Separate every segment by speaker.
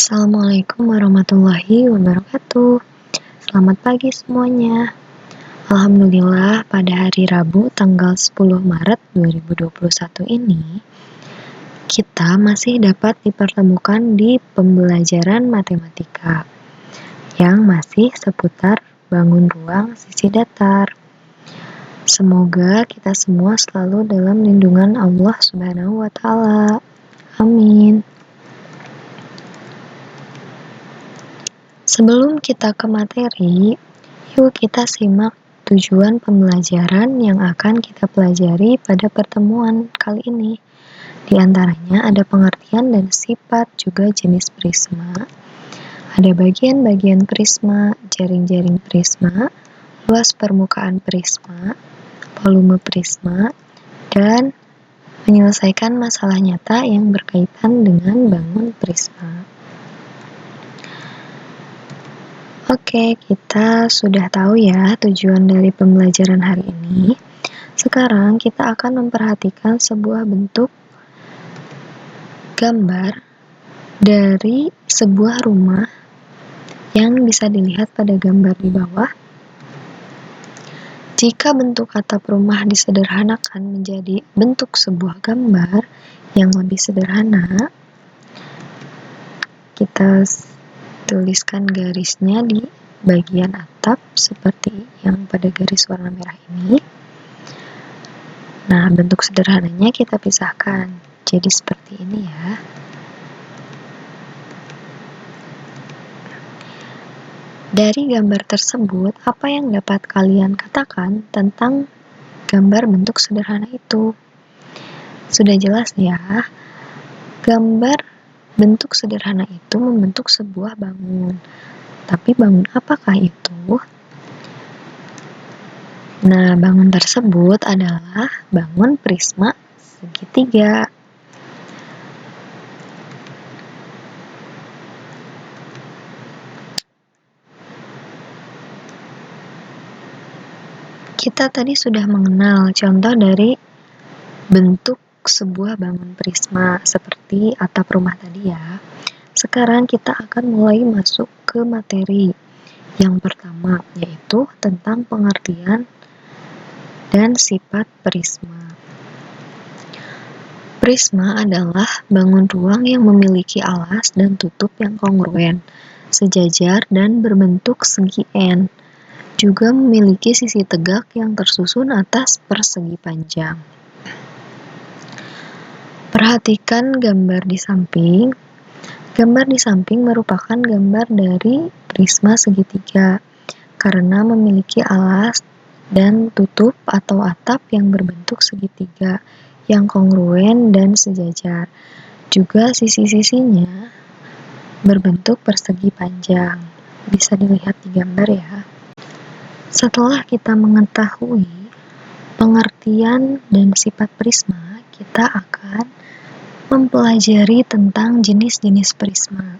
Speaker 1: Assalamualaikum warahmatullahi wabarakatuh. Selamat pagi semuanya. Alhamdulillah pada hari Rabu tanggal 10 Maret 2021 ini kita masih dapat dipertemukan di pembelajaran matematika yang masih seputar bangun ruang sisi datar. Semoga kita semua selalu dalam lindungan Allah Subhanahu wa taala. Amin. Sebelum kita ke materi, yuk kita simak tujuan pembelajaran yang akan kita pelajari pada pertemuan kali ini. Di antaranya ada pengertian dan sifat, juga jenis prisma, ada bagian-bagian prisma, jaring-jaring prisma, luas permukaan prisma, volume prisma, dan menyelesaikan masalah nyata yang berkaitan dengan bangun prisma. Oke, kita sudah tahu ya tujuan dari pembelajaran hari ini. Sekarang kita akan memperhatikan sebuah bentuk gambar dari sebuah rumah yang bisa dilihat pada gambar di bawah. Jika bentuk atap rumah disederhanakan menjadi bentuk sebuah gambar yang lebih sederhana, kita tuliskan garisnya di bagian atap seperti yang pada garis warna merah ini. Nah, bentuk sederhananya kita pisahkan. Jadi seperti ini ya. Dari gambar tersebut, apa yang dapat kalian katakan tentang gambar bentuk sederhana itu? Sudah jelas ya. Gambar bentuk sederhana itu membentuk sebuah bangun. Tapi bangun apakah itu? Nah, bangun tersebut adalah bangun prisma segitiga. Kita tadi sudah mengenal contoh dari bentuk sebuah bangun prisma seperti atap rumah tadi ya. Sekarang kita akan mulai masuk ke materi yang pertama, yaitu tentang pengertian dan sifat prisma. Prisma adalah bangun ruang yang memiliki alas dan tutup yang kongruen, sejajar dan berbentuk segi N. Juga memiliki sisi tegak yang tersusun atas persegi panjang. Perhatikan gambar di samping. Gambar di samping merupakan gambar dari prisma segitiga karena memiliki alas dan tutup atau atap yang berbentuk segitiga yang kongruen dan sejajar. Juga sisi-sisinya berbentuk persegi panjang. Bisa dilihat di gambar ya. Setelah kita mengetahui pengertian dan sifat prisma, kita akan mempelajari tentang jenis-jenis prisma.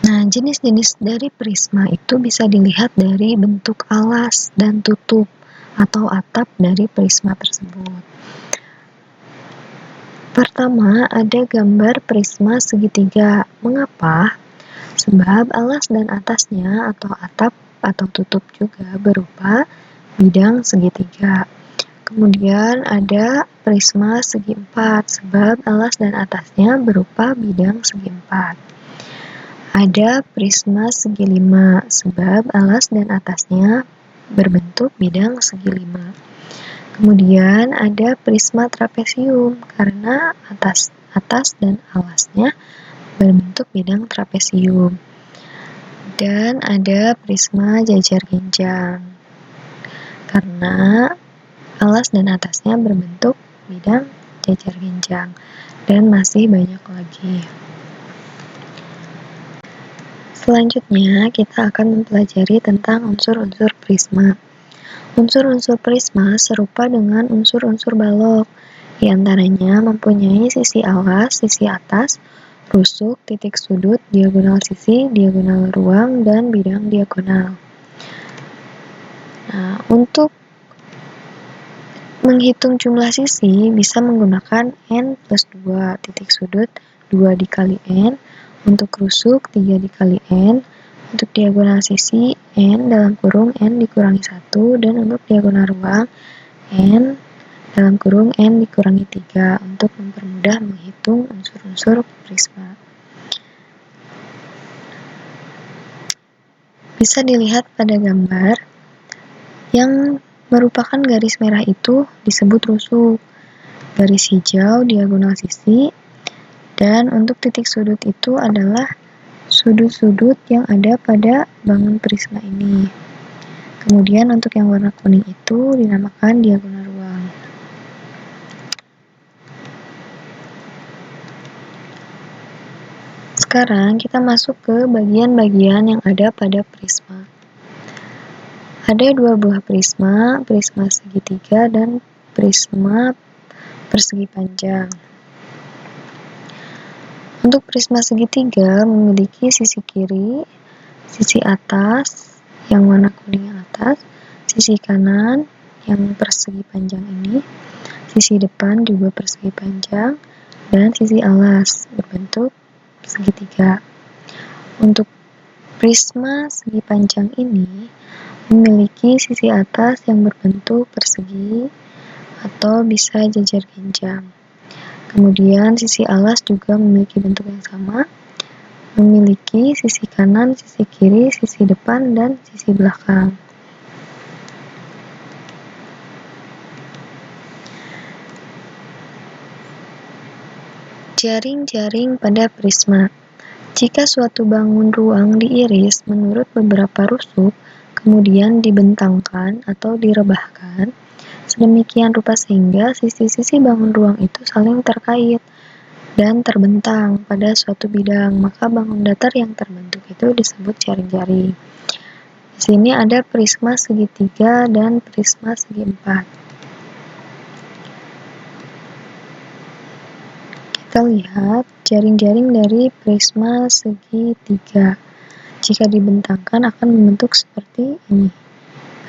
Speaker 1: Nah, jenis-jenis dari prisma itu bisa dilihat dari bentuk alas dan tutup atau atap dari prisma tersebut. Pertama, ada gambar prisma segitiga. Mengapa? Sebab alas dan atasnya atau atap atau tutup juga berupa bidang segitiga. Kemudian ada prisma segi empat, sebab alas dan atasnya berupa bidang segi empat. Ada prisma segi lima, sebab alas dan atasnya berbentuk bidang segi lima. Kemudian ada prisma trapesium, karena atas dan alasnya berbentuk bidang trapesium. Dan ada prisma jajar genjang, karena alas dan atasnya berbentuk bidang jajar genjang. Dan masih banyak lagi. Selanjutnya, kita akan mempelajari tentang unsur-unsur prisma. Unsur-unsur prisma serupa dengan unsur-unsur balok. Di antaranya mempunyai sisi alas, sisi atas, rusuk, titik sudut, diagonal sisi, diagonal ruang, dan bidang diagonal. Nah, untuk menghitung jumlah sisi bisa menggunakan N plus 2, titik sudut 2 dikali N, untuk rusuk 3 dikali N, untuk diagonal sisi N dalam kurung N dikurangi 1, dan untuk diagonal ruang N dalam kurung N dikurangi 3 untuk mempermudah menghitung unsur-unsur prisma. Bisa dilihat pada gambar yang merupakan garis merah itu disebut rusuk, garis hijau diagonal sisi, dan untuk titik sudut itu adalah sudut-sudut yang ada pada bangun prisma ini. Kemudian untuk yang warna kuning itu dinamakan diagonal ruang. Sekarang kita masuk ke bagian-bagian yang ada pada prisma. Ada 2 buah prisma, prisma segitiga dan prisma persegi panjang. Untuk prisma segitiga memiliki sisi kiri, sisi atas yang warna kuning yang atas, sisi kanan yang persegi panjang ini, sisi depan juga persegi panjang, dan sisi alas berbentuk segitiga. Untuk prisma segi panjang ini memiliki sisi atas yang berbentuk persegi atau bisa jajar genjang. Kemudian sisi alas juga memiliki bentuk yang sama, memiliki sisi kanan, sisi kiri, sisi depan, dan sisi belakang. Jaring-jaring pada prisma. Jika suatu bangun ruang diiris menurut beberapa rusuk, kemudian dibentangkan atau direbahkan, sedemikian rupa sehingga sisi-sisi bangun ruang itu saling terkait dan terbentang pada suatu bidang, maka bangun datar yang terbentuk itu disebut jaring-jaring. Di sini ada prisma segitiga dan prisma segi empat. Kita lihat jaring-jaring dari prisma segitiga. Jika dibentangkan akan membentuk seperti ini.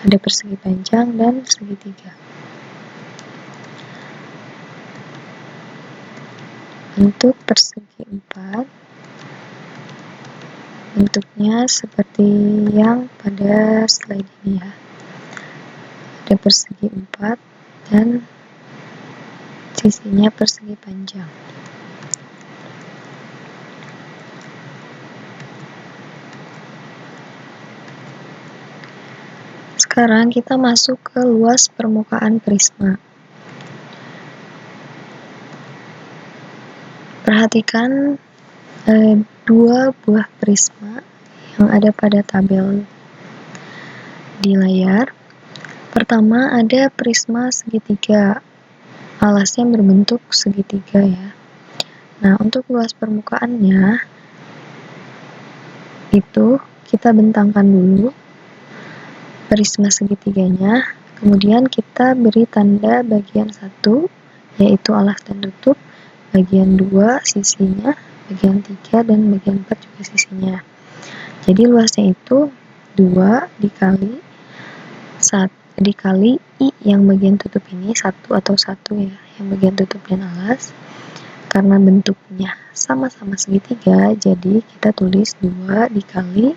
Speaker 1: Ada persegi panjang dan segitiga. Untuk persegi empat, bentuknya seperti yang pada slide ini ya. Ada persegi empat dan sisinya persegi panjang. Sekarang kita masuk ke luas permukaan prisma. Perhatikan 2 buah prisma yang ada pada tabel di layar. Pertama ada prisma segitiga, alasnya berbentuk segitiga ya. Nah, untuk luas permukaannya itu kita bentangkan dulu prisma segitiganya, kemudian kita beri tanda bagian 1 yaitu alas dan tutup, bagian 2 sisinya, bagian 3 dan bagian 4 juga sisinya. Jadi luasnya itu 2 dikali I yang bagian tutup ini, 1 atau 1 ya, yang bagian tutup dan alas. Karena bentuknya sama-sama segitiga, jadi kita tulis 2 dikali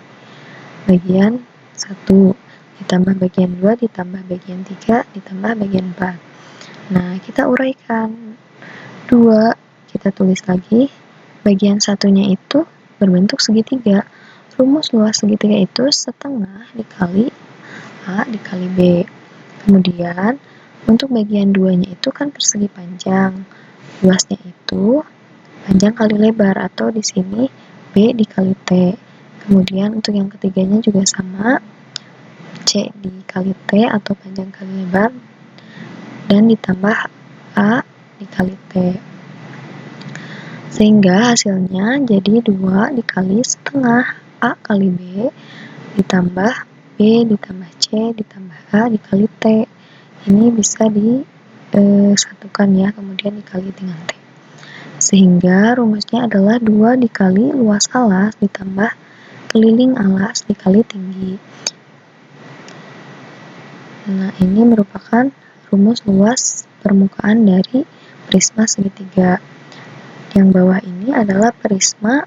Speaker 1: bagian 1 ditambah bagian 2 ditambah bagian 3 ditambah bagian 4. Nah, kita uraikan 2, kita tulis lagi, bagian satunya itu berbentuk segitiga. Rumus luas segitiga itu setengah dikali A dikali B. Kemudian, untuk bagian 2-nya itu kan persegi panjang. Luasnya itu panjang kali lebar, atau di sini B dikali T. Kemudian, untuk yang ketiganya juga sama, C dikali T atau panjang kali lebar, dan ditambah A dikali T. Sehingga hasilnya jadi 2 dikali setengah A kali B ditambah B ditambah C ditambah A dikali T. Ini bisa disatukan ya, kemudian dikali dengan T. Sehingga rumusnya adalah 2 dikali luas alas ditambah keliling alas dikali tinggi. Nah, ini merupakan rumus luas permukaan dari prisma segitiga. Yang bawah ini adalah prisma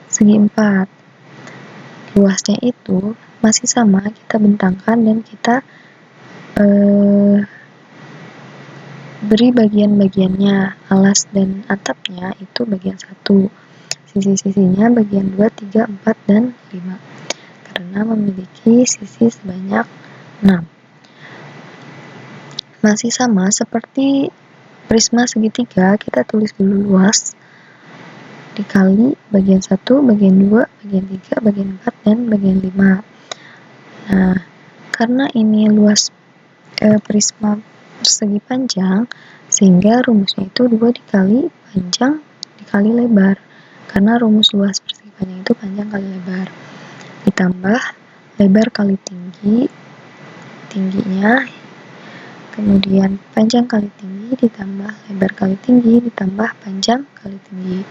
Speaker 1: segi 4. Luasnya itu masih sama, kita bentangkan dan kita beri bagian-bagiannya. Alas dan atapnya itu bagian 1, sisi-sisinya bagian 2, 3, 4, dan 5, karena memiliki sisi sebanyak 6. Masih sama seperti prisma segitiga, kita tulis dulu luas dikali bagian 1, bagian 2, bagian 3, bagian 4, dan bagian 5. Nah, karena ini luas prisma persegi panjang, sehingga rumusnya itu 2 dikali panjang dikali lebar, karena rumus luas persegi panjang itu panjang kali lebar, ditambah lebar kali tingginya, kemudian panjang kali tinggi ditambah lebar kali tinggi ditambah panjang kali tinggi.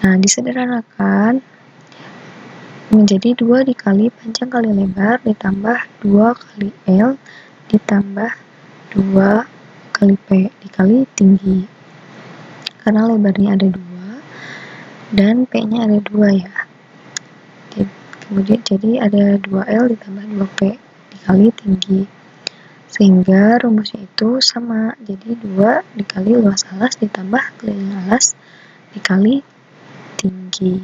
Speaker 1: Nah, disederhanakan menjadi 2 dikali panjang kali lebar ditambah 2 kali L ditambah 2 kali P dikali tinggi. Karena lebarnya ada 2 dan P-nya ada 2 ya. Kemudian jadi ada 2L ditambah 2P dikali tinggi. Sehingga rumusnya itu sama. Jadi 2 dikali luas alas ditambah keliling alas dikali tinggi.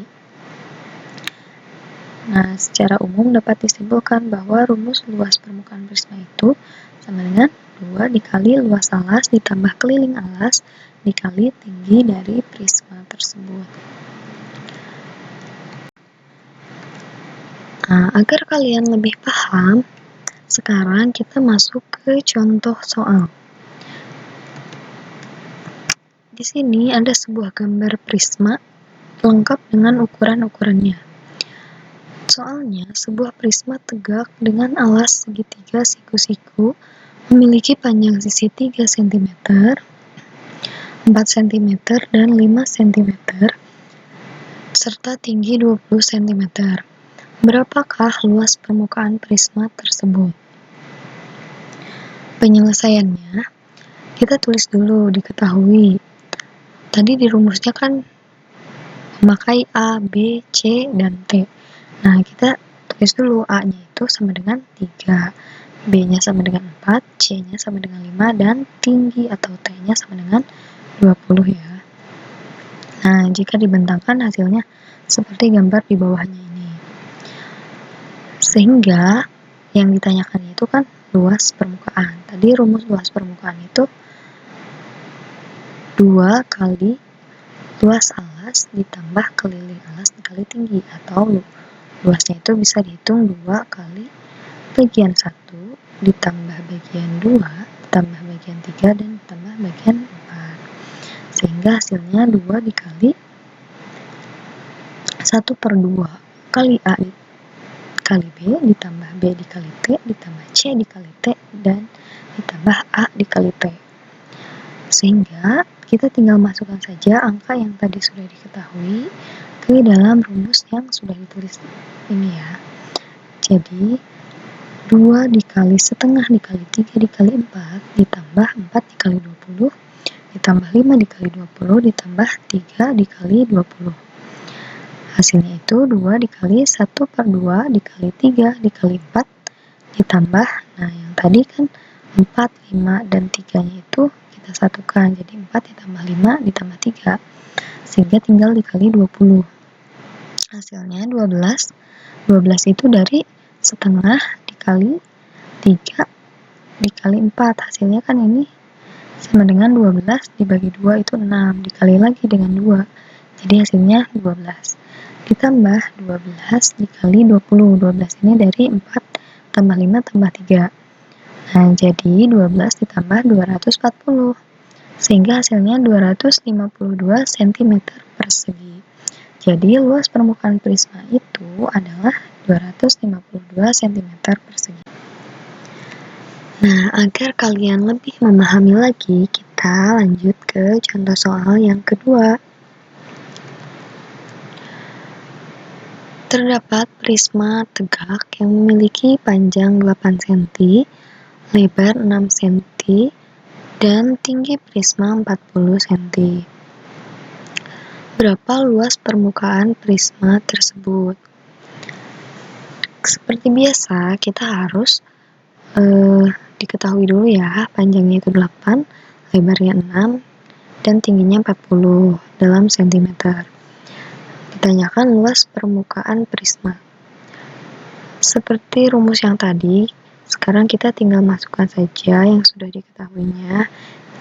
Speaker 1: Nah, secara umum dapat disimpulkan bahwa rumus luas permukaan prisma itu sama dengan 2 dikali luas alas ditambah keliling alas dikali tinggi dari prisma tersebut. Nah, agar kalian lebih paham, sekarang kita masuk ke contoh soal. Di sini ada sebuah gambar prisma lengkap dengan ukuran-ukurannya. Soalnya, sebuah prisma tegak dengan alas segitiga siku-siku memiliki panjang sisi 3 cm, 4 cm, dan 5 cm, serta tinggi 20 cm. Berapakah luas permukaan prisma tersebut? Penyelesaiannya, kita tulis dulu diketahui. Tadi di rumusnya kan memakai A, B, C, dan T. Nah, kita tulis dulu A-nya itu sama dengan 3, B-nya sama dengan 4, C-nya sama dengan 5, dan tinggi atau T-nya sama dengan 20 ya. Nah, jika dibentangkan hasilnya seperti gambar di bawahnya ini. Sehingga yang ditanyakan itu kan luas permukaan. Tadi rumus luas permukaan itu 2 kali luas alas ditambah keliling alas dikali tinggi, atau luasnya itu bisa dihitung 2 kali bagian 1 ditambah bagian 2 ditambah bagian 3 dan ditambah bagian 4, sehingga hasilnya 2 dikali 1/2 kali A dikali B ditambah B dikali T ditambah C dikali T dan ditambah A dikali T. Sehingga kita tinggal masukkan saja angka yang tadi sudah diketahui ke dalam rumus yang sudah ditulis ini ya. Jadi 2 dikali setengah dikali 3 dikali 4 ditambah 4 dikali 20 ditambah 5 dikali 20 ditambah 3 dikali 20. Hasilnya itu 2 dikali 1/2 dikali 3 dikali 4 ditambah, nah yang tadi kan 4, 5, dan 3-nya itu kita satukan, jadi 4 ditambah 5 ditambah 3, sehingga tinggal dikali 20. Hasilnya 12. 12 itu dari setengah dikali 3 dikali 4, hasilnya kan ini sama dengan 12 dibagi 2 itu 6, dikali lagi dengan 2, jadi hasilnya 12. Ditambah 12 dikali 20, 12 ini dari 4 tambah 5 tambah 3. Nah, jadi 12 ditambah 240, sehingga hasilnya 252 cm persegi. Jadi, luas permukaan prisma itu adalah 252 cm persegi. Nah, agar kalian lebih memahami lagi, kita lanjut ke contoh soal yang kedua. Terdapat prisma tegak yang memiliki panjang 8 cm, lebar 6 cm, dan tinggi prisma 40 cm. Berapa luas permukaan prisma tersebut? Seperti biasa, kita harus diketahui dulu ya, panjangnya itu 8, lebarnya 6, dan tingginya 40 dalam sentimeter. Ditanyakan luas permukaan prisma. Seperti rumus yang tadi, sekarang kita tinggal masukkan saja yang sudah diketahuinya.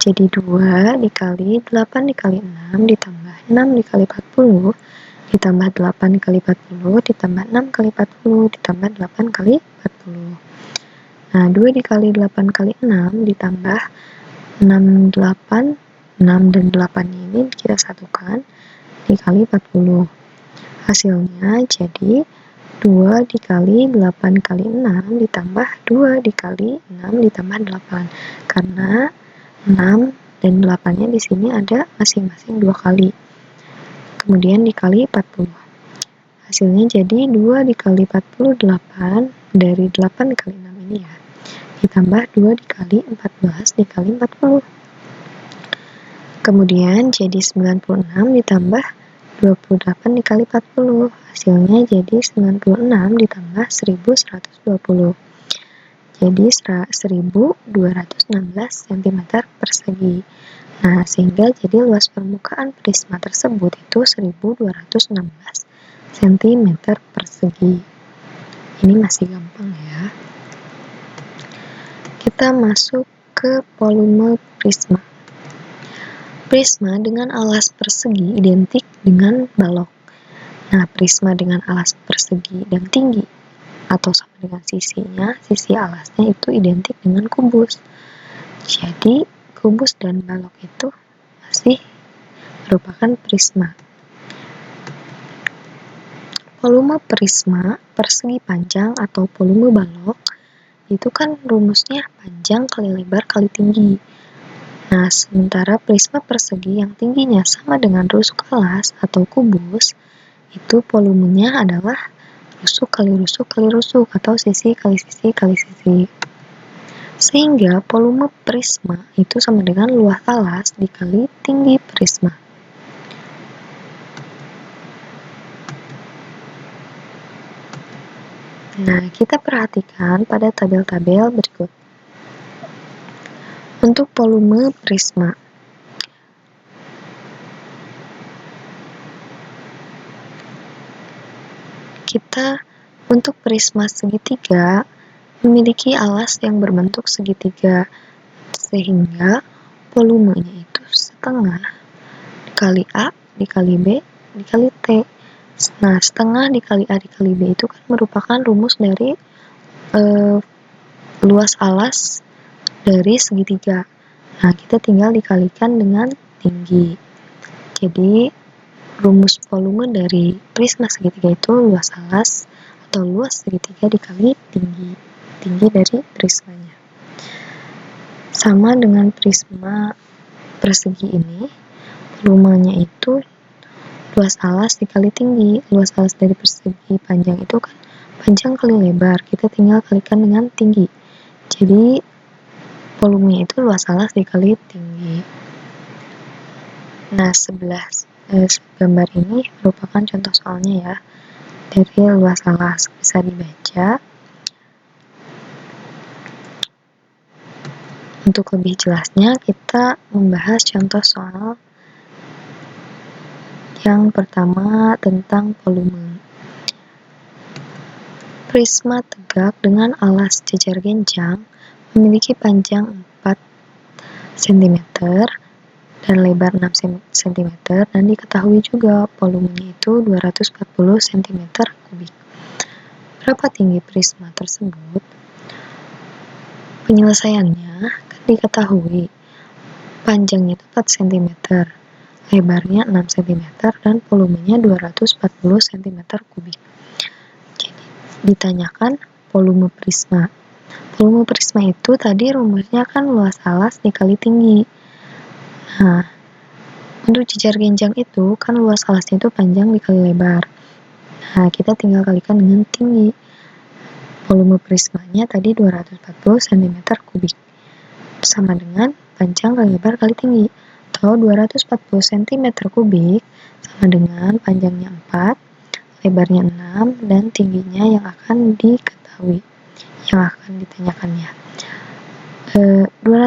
Speaker 1: Jadi 2 dikali 8 dikali 6 ditambah 6 dikali 40 ditambah 8 kali 40 ditambah 6 kali 40 ditambah 8 kali 40. Nah, 2 dikali 8 kali 6 ditambah 6, 8, 6 dan 8 ini kita satukan dikali 40. Hasilnya jadi 2 dikali 8 kali 6 ditambah 2 dikali 6 ditambah 8. Karena 6 dan 8-nya di sini ada masing-masing 2 kali. Kemudian dikali 40. Hasilnya jadi 2 dikali 48 dari 8 dikali 6 ini ya. Ditambah 2 dikali 14 dikali 40. Kemudian jadi 96 ditambah 28 dikali 40. Hasilnya jadi 96 ditambah 1120. Jadi 1216 cm persegi. Nah, sehingga jadi luas permukaan prisma tersebut itu 1216 cm persegi. Ini masih gampang ya. Kita masuk ke volume prisma. Prisma dengan alas persegi identik dengan balok. Nah, prisma dengan alas persegi dan tinggi atau sama dengan sisinya, sisi alasnya itu identik dengan kubus. Jadi, kubus dan balok itu masih merupakan prisma. Volume prisma persegi panjang atau volume balok itu kan rumusnya panjang kali lebar kali tinggi. Nah, sementara prisma persegi yang tingginya sama dengan rusuk alas atau kubus, itu volumenya adalah rusuk kali rusuk kali rusuk atau sisi kali sisi kali sisi. Sehingga volume prisma itu sama dengan luas alas dikali tinggi prisma. Nah, kita perhatikan pada tabel-tabel berikut. Untuk volume prisma, kita untuk prisma segitiga memiliki alas yang berbentuk segitiga, sehingga volumenya itu setengah dikali A dikali B dikali T. Nah, setengah dikali A dikali B itu kan merupakan rumus dari luas alas dari segitiga. Nah, kita tinggal dikalikan dengan tinggi. Jadi, rumus volume dari prisma segitiga itu luas alas atau luas segitiga dikali tinggi. Tinggi dari prismanya. Sama dengan prisma persegi ini, volumenya itu luas alas dikali tinggi. Luas alas dari persegi panjang itu kan panjang kali lebar. Kita tinggal kalikan dengan tinggi. Jadi, volumenya itu luas alas dikali tinggi. Nah, gambar ini merupakan contoh soalnya ya, dari luas alas. Bisa dibaca. Untuk lebih jelasnya, kita membahas contoh soal yang pertama tentang volume. Prisma tegak dengan alas jejar genjang memiliki panjang 4 cm dan lebar 6 cm dan diketahui juga volumenya itu 240 cm kubik. Berapa tinggi prisma tersebut? Penyelesaiannya kan diketahui panjangnya itu 4 cm, lebarnya 6 cm dan volumenya 240 cm kubik. Ditanyakan volume prisma. Volume prisma itu tadi rumusnya kan luas alas dikali tinggi. Nah, untuk jejar genjang itu kan luas alasnya itu panjang dikali lebar. Nah, kita tinggal kalikan dengan tinggi. Volume prismanya tadi 240 cm kubik. Sama dengan panjang kali lebar kali tinggi. atau 240 cm kubik sama dengan panjangnya 4, lebarnya 6, dan tingginya yang akan diketahui, yang akan ditanyakannya. 240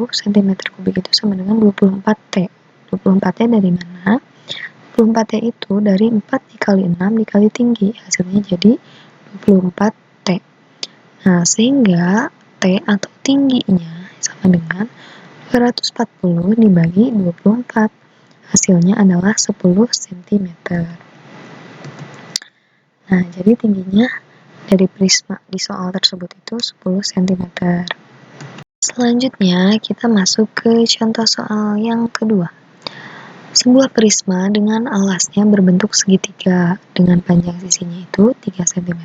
Speaker 1: cm kubik itu sama dengan 24 T. 24 T dari mana? 24 T itu dari 4 dikali 6 dikali tinggi, hasilnya jadi 24 T. Nah, sehingga T atau tingginya sama dengan 240 dibagi 24. Hasilnya adalah 10 cm. Nah, jadi tingginya dari prisma di soal tersebut itu 10 cm. Selanjutnya, kita masuk ke contoh soal yang kedua. Sebuah prisma dengan alasnya berbentuk segitiga dengan panjang sisinya itu 3 cm,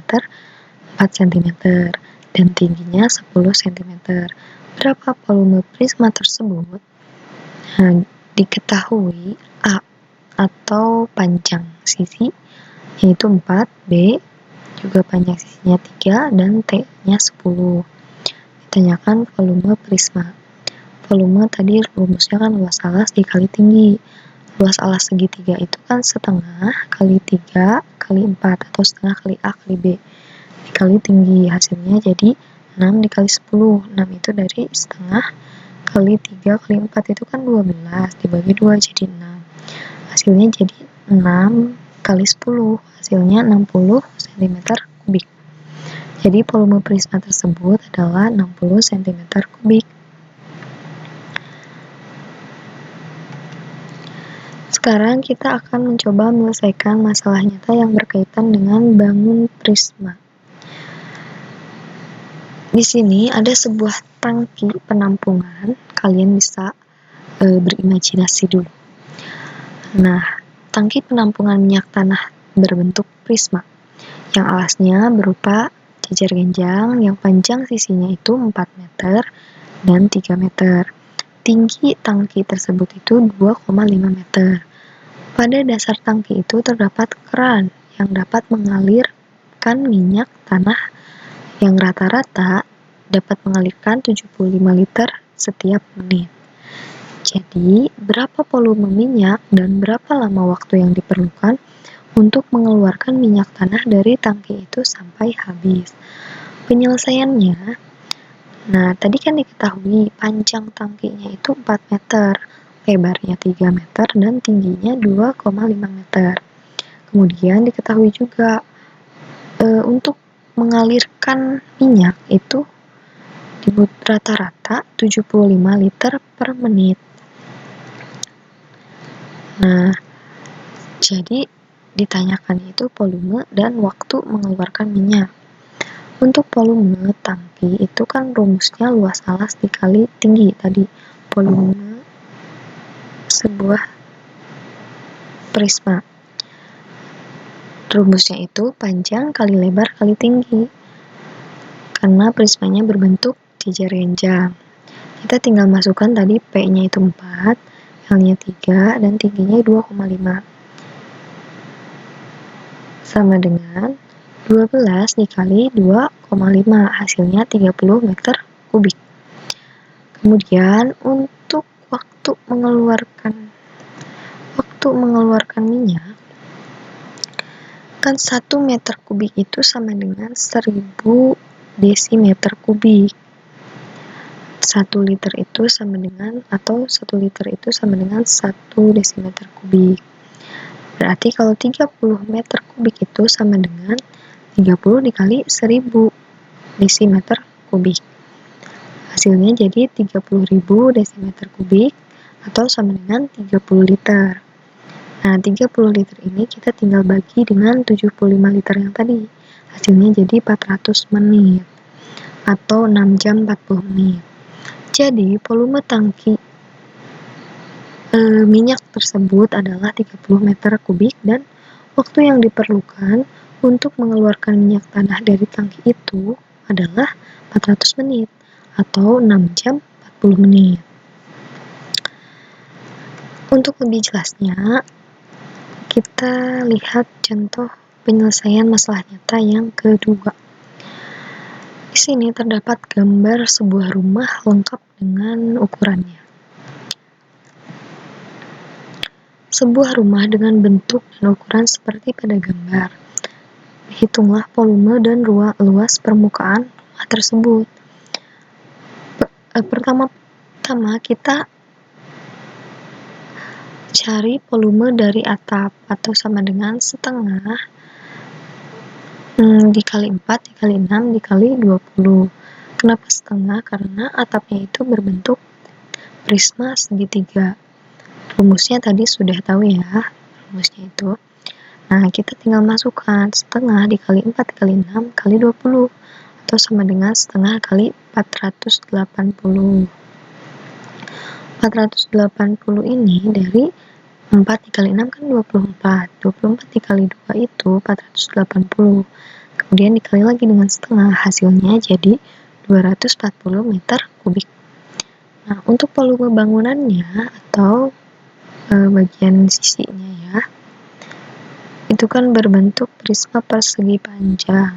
Speaker 1: 4 cm, dan tingginya 10 cm. Berapa volume prisma tersebut? Nah, diketahui A atau panjang sisi yaitu 4, B juga panjang sisinya 3, dan T-nya 10. Ditanyakan volume prisma. Volume tadi rumusnya kan luas alas dikali tinggi. Luas alas segitiga itu kan setengah kali 3 kali 4 atau setengah kali A kali B dikali tinggi, hasilnya jadi 6 dikali 10. 6 itu dari setengah kali 3 kali 4 itu kan 12 dibagi 2 jadi 6. Hasilnya jadi 6 kali 10, hasilnya 60 cm kubik. Jadi volume prisma tersebut adalah 60 cm kubik. Sekarang kita akan mencoba menyelesaikan masalah nyata yang berkaitan dengan bangun prisma. Di sini ada sebuah tangki penampungan, kalian bisa berimajinasi dulu. Nah, tangki penampungan minyak tanah berbentuk prisma, yang alasnya berupa jejer genjang, yang panjang sisinya itu 4 meter dan 3 meter. Tinggi tangki tersebut itu 2,5 meter. Pada dasar tangki itu terdapat keran yang dapat mengalirkan minyak tanah yang rata-rata dapat mengalirkan 75 liter setiap menit. Jadi, berapa volume minyak dan berapa lama waktu yang diperlukan untuk mengeluarkan minyak tanah dari tangki itu sampai habis? Penyelesaiannya, nah tadi kan diketahui panjang tangkinya itu 4 meter. Lebarnya 3 meter dan tingginya 2,5 meter. Kemudian diketahui juga untuk mengalirkan minyak itu rata-rata 75 liter per menit. Nah, jadi ditanyakan itu volume dan waktu mengeluarkan minyak. Untuk volume tangki itu kan rumusnya luas alas dikali tinggi tadi. Volume sebuah prisma. Rumusnya itu panjang kali lebar kali tinggi. Karena prismanya berbentuk jejer genjang. Kita tinggal masukkan tadi P-nya itu 4, L-nya 3, dan tingginya 2,5. Sama dengan 12 dikali 2,5, hasilnya 30 meter kubik. Kemudian untuk waktu mengeluarkan minyak, kan 1 meter kubik itu sama dengan 1000 desimeter kubik. 1 liter itu sama dengan, atau 1 liter itu sama dengan 1 desimeter kubik. Berarti kalau 30 meter kubik itu sama dengan 30 dikali 1000 desimeter kubik. Hasilnya jadi 30.000 desimeter kubik atau sama dengan 30 liter. Nah, 30 liter ini kita tinggal bagi dengan 75 liter yang tadi. Hasilnya jadi 400 menit atau 6 jam 40 menit. Jadi, volume tangki minyak tersebut adalah 30 meter kubik dan waktu yang diperlukan untuk mengeluarkan minyak tanah dari tangki itu adalah 400 menit atau 6 jam 40 menit. Untuk lebih jelasnya, kita lihat contoh penyelesaian masalah nyata yang kedua. Di sini terdapat gambar sebuah rumah lengkap dengan ukurannya. sebuah rumah dengan bentuk dan ukuran seperti pada gambar. Hitunglah volume dan luas permukaan rumah tersebut. Pertama-tama kita cari volume dari atap atau sama dengan setengah dikali 4 dikali 6 dikali 20. Kenapa setengah? Karena atapnya itu berbentuk prisma segitiga. Rumusnya tadi sudah tahu ya, rumusnya itu. Nah, kita tinggal masukkan setengah dikali 4 dikali 6 kali 20 atau sama dengan setengah kali 480. 480 ini dari 4 dikali 6 kan 24. 24 dikali 2 itu 480. Kemudian dikali lagi dengan setengah, hasilnya jadi 240 meter kubik. Nah, untuk volume bangunannya atau bagian sisinya ya, itu kan berbentuk prisma persegi panjang.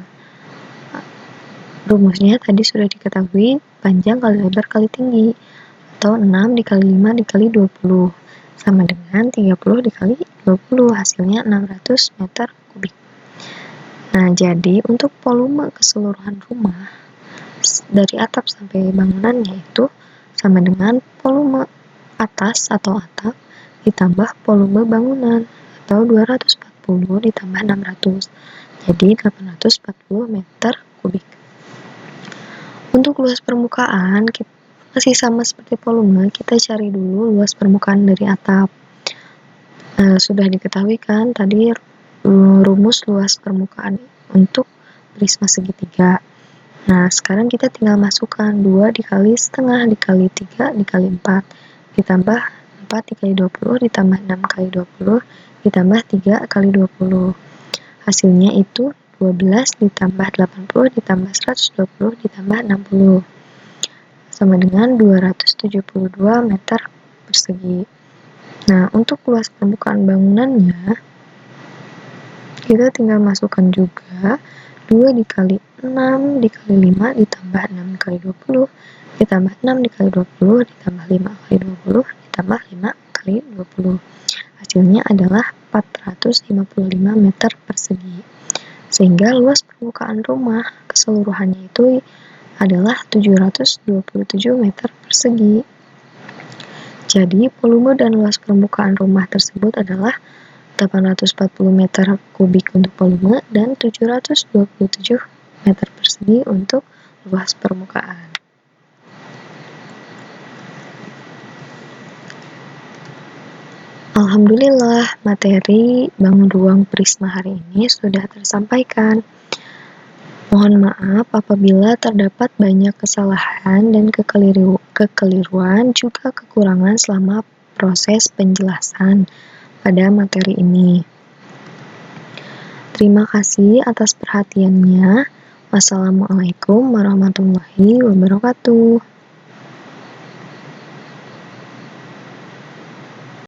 Speaker 1: Rumusnya tadi sudah diketahui, panjang kali lebar kali tinggi, atau 6 dikali 5 dikali 20 sama dengan 30 dikali 20, hasilnya 600 meter kubik. Nah, jadi untuk volume keseluruhan rumah dari atap sampai bangunannya itu sama dengan volume atas atau atap ditambah volume bangunan atau 240 ditambah 600, jadi 840 meter kubik. Untuk luas permukaan masih sama seperti volume, kita cari dulu luas permukaan dari atap. Sudah diketahui kan tadi rumus luas permukaan untuk prisma segitiga. Nah, sekarang kita tinggal masukkan 2 dikali setengah dikali 3 dikali 4 ditambah 4 dikali 20 ditambah 6 kali 20 ditambah 3 kali 20. Hasilnya itu 12 ditambah 80 ditambah 120 ditambah 60 sama dengan 272 meter persegi. Nah, untuk luas permukaan bangunannya kita tinggal masukkan juga 2 dikali 6 dikali 5 ditambah 6 kali 20 ditambah 6 dikali 20 ditambah 5 kali 20 ditambah 5 kali 20. Hasilnya adalah 455 meter persegi. Sehingga luas permukaan rumah keseluruhannya itu adalah 727 meter persegi. Jadi, volume dan luas permukaan rumah tersebut adalah 840 meter kubik untuk volume dan 727 meter persegi untuk luas permukaan. Alhamdulillah, materi bangun ruang prisma hari ini sudah tersampaikan. Mohon maaf apabila terdapat banyak kesalahan dan kekeliruan juga kekurangan selama proses penjelasan pada materi ini. Terima kasih atas perhatiannya. Wassalamualaikum warahmatullahi wabarakatuh.